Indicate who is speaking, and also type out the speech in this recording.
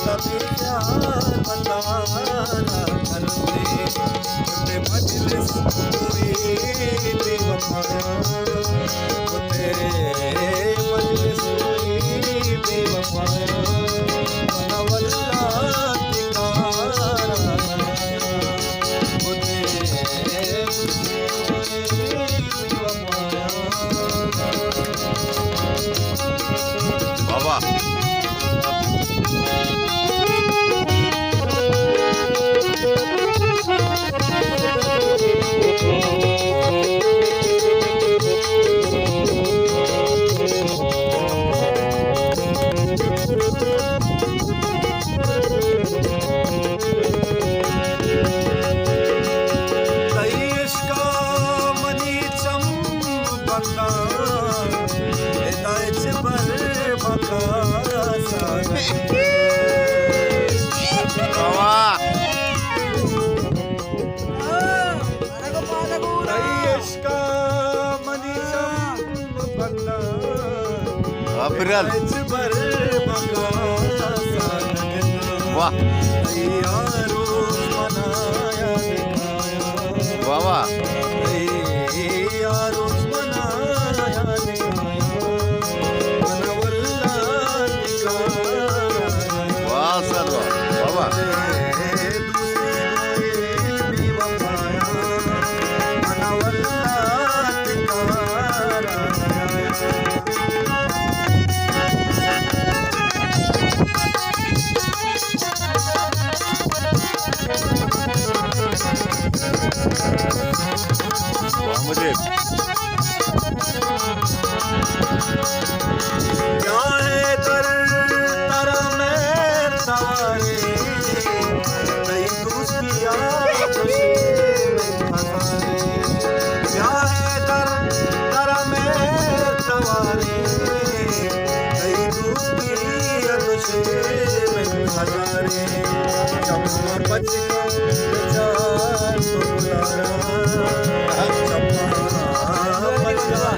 Speaker 1: कभी प्यार बताना मन में उन्हें मजलिस हुई बेवफाया वो तेरे मजलिस हुई बेवफाया मनवल्ला ठिकाना वो तेरे
Speaker 2: बाबा Viral. Wah. Wah wah. Wah sarwa. Wah wah. मुझे
Speaker 1: क्या है दर तारा में तारे नई दोस्तियाँ क्या है दर तारा में तारे नई दोस्तियाँ हजारे चम्मा बच का तो बुलारा मनवल्ला